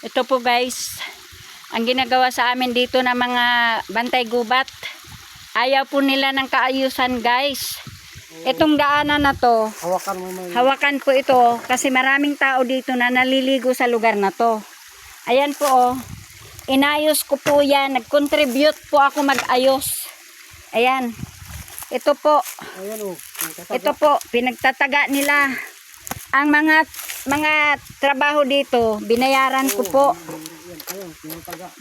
Ito po guys, ang ginagawa sa amin dito ng mga bantay gubat. Ayaw po nila ng kaayusan guys. Itong daanan na to, hawakan po ito kasi maraming tao dito na naliligo sa lugar na to. Ayan po oh, inayos ko po yan, nag-contribute po ako mag-ayos. Ayan, ito po, ito po, pinagtataga nila. Ang mga trabaho dito, binayaran ko po.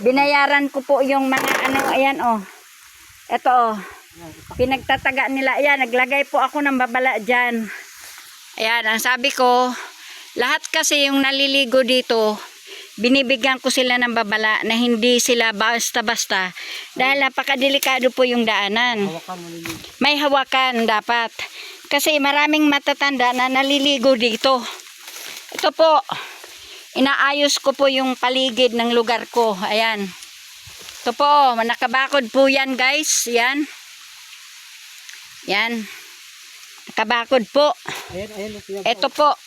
Binayaran ko po yung mga ano, ayan oh. Ito oh. Pinagtataga nila. Ayan, naglagay po ako ng babala dyan. Ayan, ang sabi ko, lahat kasi yung naliligo dito, binibigyan ko sila ng babala na hindi sila basta-basta. Dahil napakadelikado po yung daanan. May hawakan dapat. Kasi maraming matatanda na naliligo dito. Ito po, inaayos ko po yung paligid ng lugar ko. Ayan. Ito po, nakabakod po yan guys. Yan. Yan. Nakabakod po. Ito po.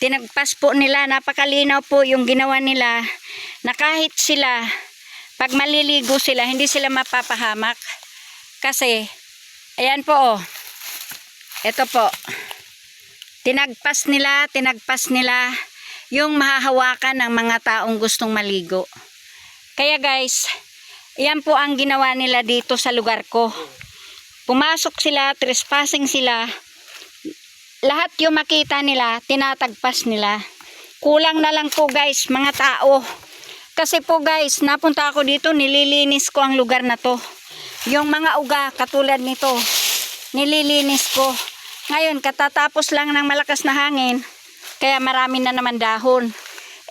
Tinagpas po nila. Napakalinaw po yung ginawa nila. Na kahit sila, pag maliligo sila, hindi sila mapapahamak. Kasi, ayan po oh. Ito po, tinagpas nila yung mahahawakan ng mga taong gustong maligo. Kaya guys, yan po ang ginawa nila dito sa lugar ko. Pumasok sila, trespassing sila. Lahat yung makita nila, tinatagpas nila. Kulang na lang po guys, mga tao. Kasi po guys, napunta ako dito, nililinis ko ang lugar na to. Yung mga uga, katulad nito. Nililinis ko. Ngayon, katatapos lang ng malakas na hangin, kaya marami na naman dahon.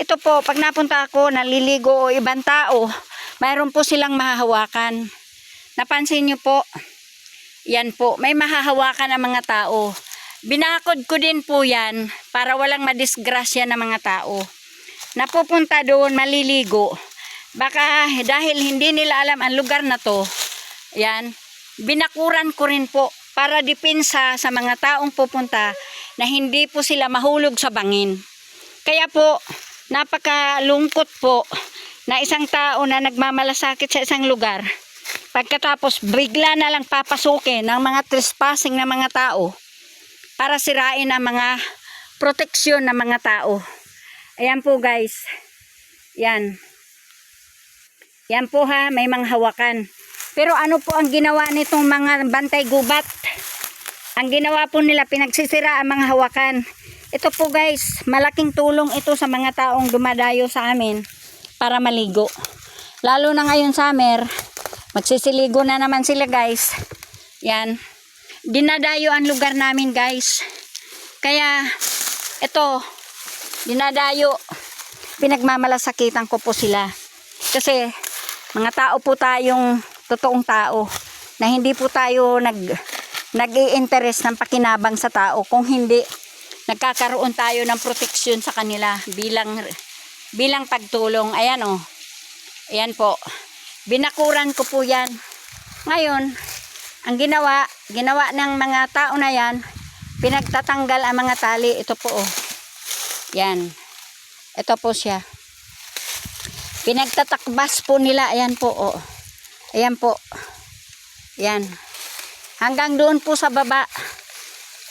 Ito po, pag napunta ako, naliligo o ibang tao, mayroon po silang mahahawakan. Napansin nyo po, yan po, may mahahawakan ang mga tao. Binakod ko din po yan, para walang madisgrasya ng mga tao. Napupunta doon, maliligo. Baka dahil hindi nila alam ang lugar na to, yan, binakuran ko rin po, para depensa sa mga taong pupunta na hindi po sila mahulog sa bangin. Kaya po, napakalungkot po na isang tao na nagmamalasakit sa isang lugar, pagkatapos bigla na lang papasukin ng mga trespassing na mga tao para sirain ang mga proteksyon ng mga tao. Ayan po guys. Yan. Yan po ha, may mga hawakan. Pero ano po ang ginawa nitong mga bantay gubat? Ang ginawa po nila, pinagsisira ang mga hawakan. Ito po guys, malaking tulong ito sa mga taong dumadayo sa amin para maligo. Lalo na ngayon summer, magsisiligo na naman sila guys. Yan. Dinadayo ang lugar namin guys. Kaya, ito, dinadayo. Pinagmamalasakitan ko po sila. Kasi, mga tao po tayong totoong tao na hindi po tayo nag-i-interest ng pakinabang sa tao kung hindi nagkakaroon tayo ng proteksyon sa kanila bilang pagtulong. Ayan oh. Ayan po. Binakuran ko po yan. Ngayon, ang ginawa ng mga tao na yan, pinagtatanggal ang mga tali. Ito po oh. Yan. Ito po siya. Pinagtatakbas po nila. Ayan po oh. Ayan po. Yan. Hanggang doon po sa baba.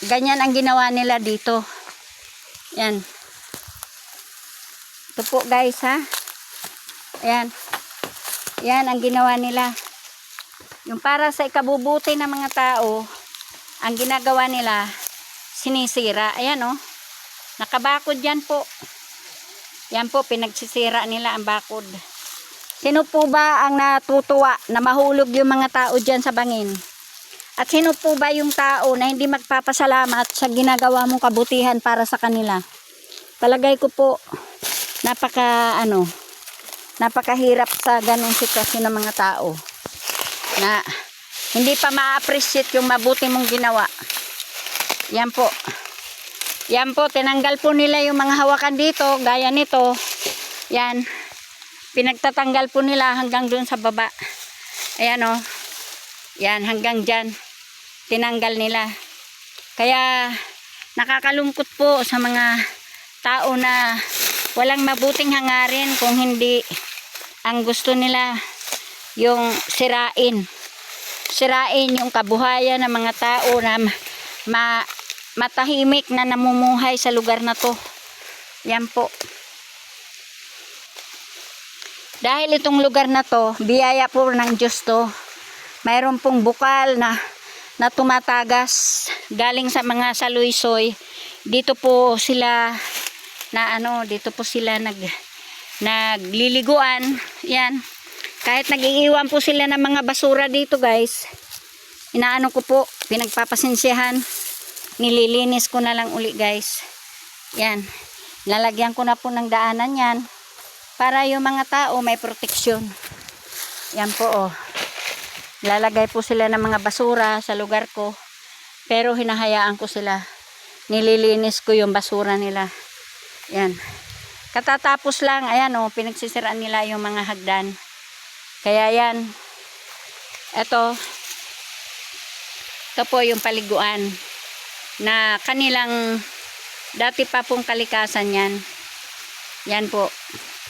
Ganyan ang ginawa nila dito. Yan. Ito po guys ha. Ayan. Yan ang ginawa nila. Yung para sa ikabubuti ng mga tao, ang ginagawa nila, sinisira. Ayan oh. Nakabakod yan po. Yan po, pinagsisira nila ang bakod. Sino po ba ang natutuwa na mahulog yung mga tao dyan sa bangin? At sino po ba yung tao na hindi magpapasalamat sa ginagawa mong kabutihan para sa kanila? Palagay ko po, napakahirap sa ganong sitwasyon ng mga tao. Na hindi pa ma-appreciate yung mabuti mong ginawa. Yan po. Yan po, tinanggal po nila yung mga hawakan dito, gaya nito. Yan. Pinagtatanggal po nila hanggang doon sa baba. Ayan o. Yan, hanggang dyan. Tinanggal nila. Kaya, nakakalungkot po sa mga tao na walang mabuting hangarin kung hindi ang gusto nila yung sirain yung kabuhayan ng mga tao na matahimik na namumuhay sa lugar na to. Yan po. Dahil itong lugar na to, biyaya po ng Diyos to. Mayroon pong bukal na tumatagas galing sa mga saluysoy. Dito po sila dito po sila nagliliguan. Yan. Kahit nagiiwan po sila ng mga basura dito, guys. Inaano ko po, pinagpapasensyahan. Nililinis ko na lang uli, guys. Yan. Lalagyan ko na po ng daanan yan para yung mga tao may proteksyon. Yan po, oh. Lalagay po sila ng mga basura sa lugar ko. Pero hinahayaan ko sila. Nililinis ko yung basura nila. Yan. Katatapos lang, ayan, oh, pinagsisiraan nila yung mga hagdan. Kaya yan. Ito po yung paliguan na kanilang dati pa pong kalikasan yan. Yan po.